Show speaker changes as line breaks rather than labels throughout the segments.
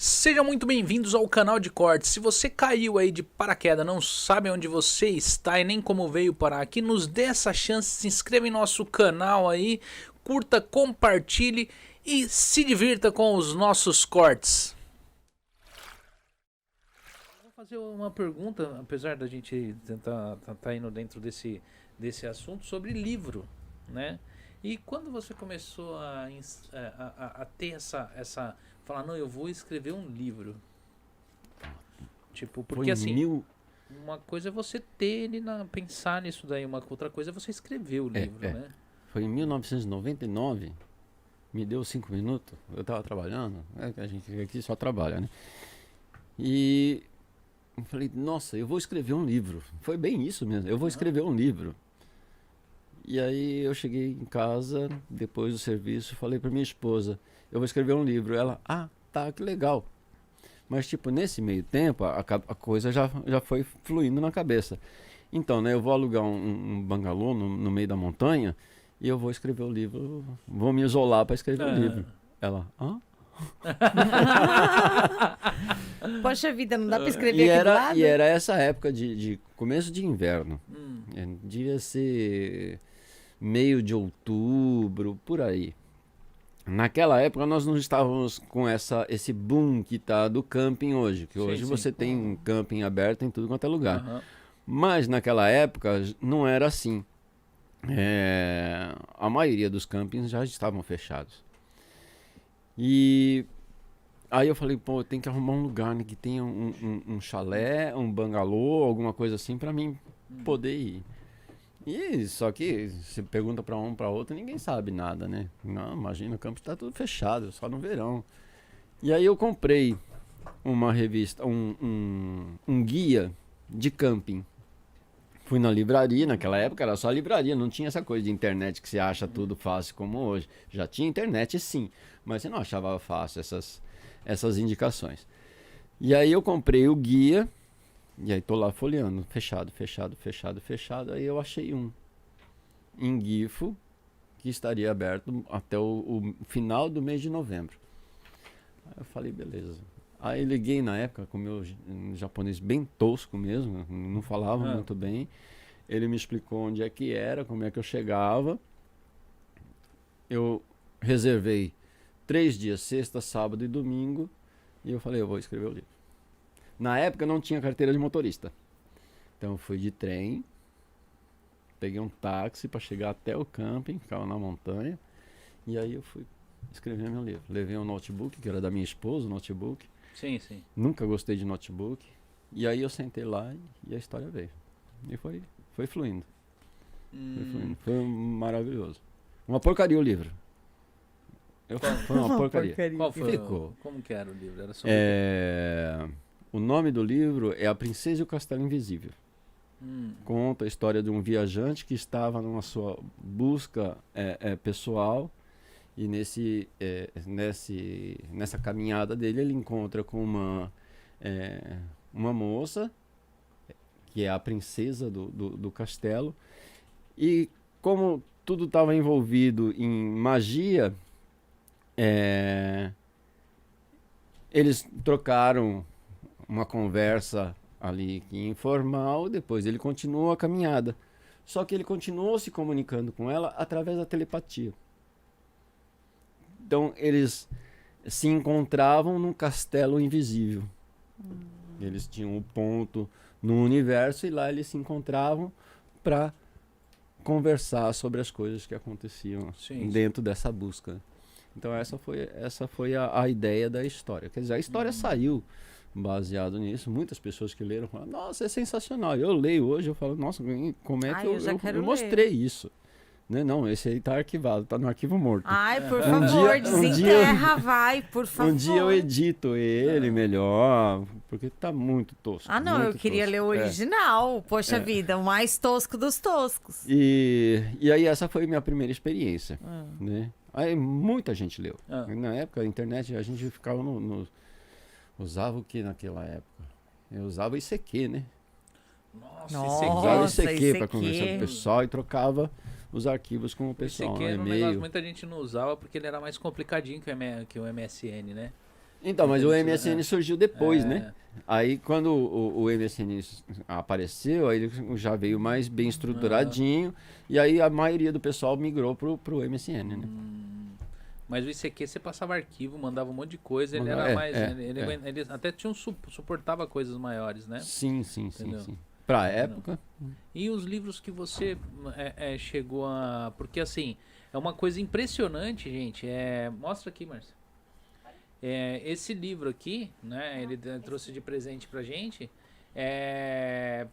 Sejam muito bem-vindos ao canal de cortes. Se você caiu aí de paraquedas, não sabe onde você está e nem como veio parar aqui, nos dê essa chance, se inscreva em nosso canal aí, curta, compartilhe e se divirta com os nossos cortes. Vou fazer uma pergunta, apesar da gente tentar tá indo dentro desse assunto, sobre livro, né? E quando você começou a ter essa falar, não, eu vou escrever um livro. Tipo, porque assim, uma coisa é você ter ele, pensar nisso daí, uma outra coisa é você escrever o livro, né?
Foi em 1999, me deu 5 minutos, eu tava trabalhando, a gente aqui só trabalha, né? E eu falei, nossa, eu vou escrever um livro. Foi bem isso mesmo, eu vou escrever um livro. E aí eu cheguei em casa, depois do serviço, falei pra minha esposa, eu vou escrever um livro. Ela, tá, que legal. Mas tipo, nesse meio tempo, a coisa já foi fluindo na cabeça. Então, né, eu vou alugar um bangalô no meio da montanha e eu vou escrever o livro, vou me isolar para escrever o livro. Ela,
Poxa vida, não dá pra escrever aqui do lado?
E era essa época de começo de inverno. Devia ser meio de outubro, por aí. Naquela época nós não estávamos com esse boom que tá do camping hoje, que hoje você tem camping aberto em tudo quanto é lugar. Mas naquela época não era assim. A maioria dos campings já estavam fechados. E aí eu falei, pô, tem que arrumar um lugar, né, que tenha um chalé, um bangalô, alguma coisa assim para mim poder ir. E só que se pergunta para um para outro, ninguém sabe nada, né? Não, imagina, o campo está tudo fechado, só no verão. E aí eu comprei uma revista, um guia de camping. Fui na livraria, naquela época era só livraria, não tinha essa coisa de internet que você acha tudo fácil como hoje. Já tinha internet sim, mas você não achava fácil essas indicações. E aí eu comprei o guia, e aí tô lá folheando, fechado. Aí eu achei um em Gifu, que estaria aberto até o final do mês de novembro. Aí eu falei, beleza. Aí liguei na época com o meu japonês bem tosco mesmo, não falava muito bem. Ele me explicou onde é que era, como é que eu chegava. Eu reservei 3 dias, sexta, sábado e domingo, e eu falei, eu vou escrever o livro. Na época não tinha carteira de motorista. Então eu fui de trem, peguei um táxi para chegar até o camping, ficava na montanha, e aí eu fui escrever meu livro. Levei um notebook, que era da minha esposa, o notebook.
Sim.
Nunca gostei de notebook. E aí eu sentei lá e a história veio. E foi fluindo. Foi fluindo. Foi maravilhoso. Uma porcaria o livro. Foi uma porcaria.
Qual foi?
Ficou.
Como que era o livro? Era sobre
O nome do livro é A Princesa e o Castelo Invisível. Conta a história de um viajante que estava numa sua busca pessoal. E nessa caminhada dele, ele encontra com uma moça, que é a princesa do castelo. E como tudo estava envolvido em magia, eles trocaram uma conversa ali informal, depois ele continuou a caminhada. Só que ele continuou se comunicando com ela através da telepatia. Então eles se encontravam num castelo invisível. Eles tinham um ponto no universo e lá eles se encontravam para conversar sobre as coisas que aconteciam dentro dessa busca. Então essa foi a ideia da história. Quer dizer, a história saiu baseado nisso. Muitas pessoas que leram falaram, nossa, é sensacional. Eu leio hoje, eu falo, nossa, como é que eu mostrei isso? Né? Não, esse aí tá arquivado, tá no arquivo morto.
Ai, por favor, desenterra, vai, por favor.
Um dia eu edito ele melhor, porque tá muito tosco.
Não, eu queria ler o original. Poxa vida, o mais tosco dos toscos.
E aí essa foi minha primeira experiência, né? Aí muita gente leu. Na época, a internet, a gente ficava usava o que naquela época? Eu usava o ICQ, né? Usava o ICQ para conversar com o pessoal e trocava os arquivos com o pessoal.
ICQ era um negócio que muita gente não usava porque ele era mais complicadinho que o MSN, né?
Então, mas o
Entendeu?
MSN surgiu depois,
É.
né? Aí quando o MSN apareceu, aí ele já veio mais bem estruturadinho, e aí a maioria do pessoal migrou pro MSN, né?
Mas o ICQ você passava arquivo, mandava um monte de coisa, ele
Mandava-
era
é,
mais.
é,
Ele até tinha suportava coisas maiores, né?
Sim, sim,
Entendeu?
sim. Pra
Entendeu?
época,
E os livros que você chegou a. Porque assim, é uma coisa impressionante, gente. Mostra aqui, Márcio. Esse livro aqui, né? Ele trouxe de presente pra gente.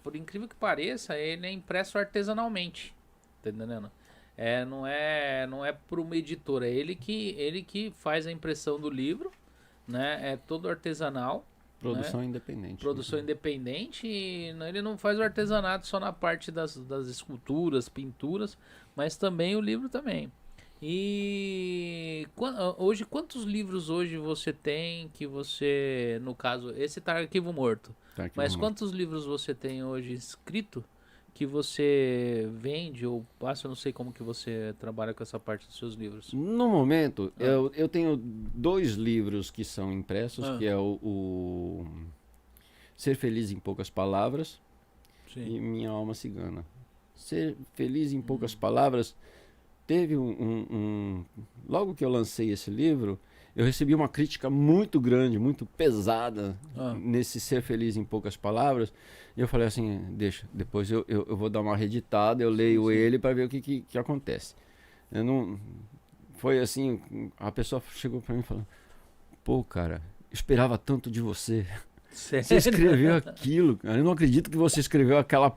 Por incrível que pareça, ele é impresso artesanalmente. Tá entendendo? Não é por uma editora, é ele que faz a impressão do livro, né? É todo artesanal.
produção independente.
Produção independente e ele não faz o artesanato só na parte das esculturas, pinturas, mas também o livro também. E hoje, quantos livros hoje você tem que você, no caso, esse tá arquivo morto,
Tá aqui,
mas
vamos lá.
quantos livros você tem hoje escrito que você vende ou passa, eu não sei como que você trabalha com essa parte dos seus livros.
No momento, eu tenho 2 livros que são impressos,
Ah.
que é o Ser Feliz em Poucas Palavras e Minha Alma Cigana. Ser Feliz em Poucas Palavras, teve logo que eu lancei esse livro, eu recebi uma crítica muito grande, muito pesada nesse Ser Feliz em Poucas Palavras. E eu falei assim, deixa, depois eu vou dar uma reeditada, eu leio ele para ver o que acontece. Eu não, foi assim, a pessoa chegou para mim e falou, pô, cara, esperava tanto de você.
Sério?
Você escreveu aquilo, cara. Eu não acredito que você escreveu aquela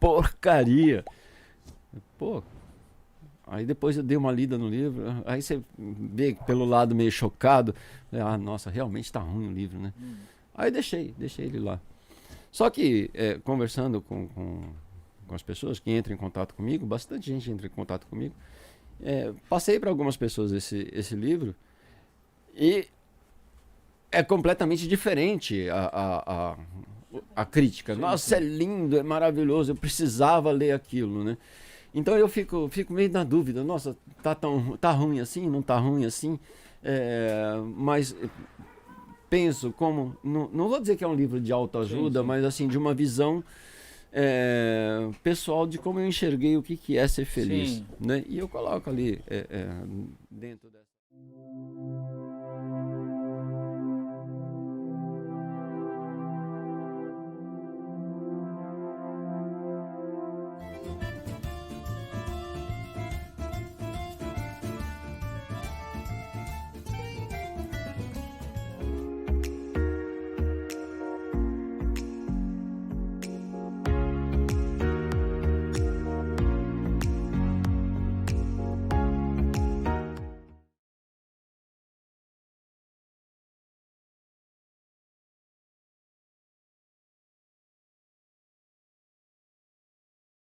porcaria. Pô, aí depois eu dei uma lida no livro, aí você vê pelo lado meio chocado, nossa, realmente tá ruim o livro, né? Aí deixei ele lá. Só que, conversando com as pessoas que entram em contato comigo, bastante gente entra em contato comigo, passei para algumas pessoas esse livro e é completamente diferente a crítica. Nossa, é lindo, é maravilhoso, eu precisava ler aquilo, né? Então eu fico meio na dúvida, nossa, tá ruim assim, não tá ruim assim, mas penso como, não vou dizer que é um livro de autoajuda,
Sim.
mas assim, de uma visão pessoal de como eu enxerguei o que é ser feliz,
Sim.
né? E eu coloco ali dentro da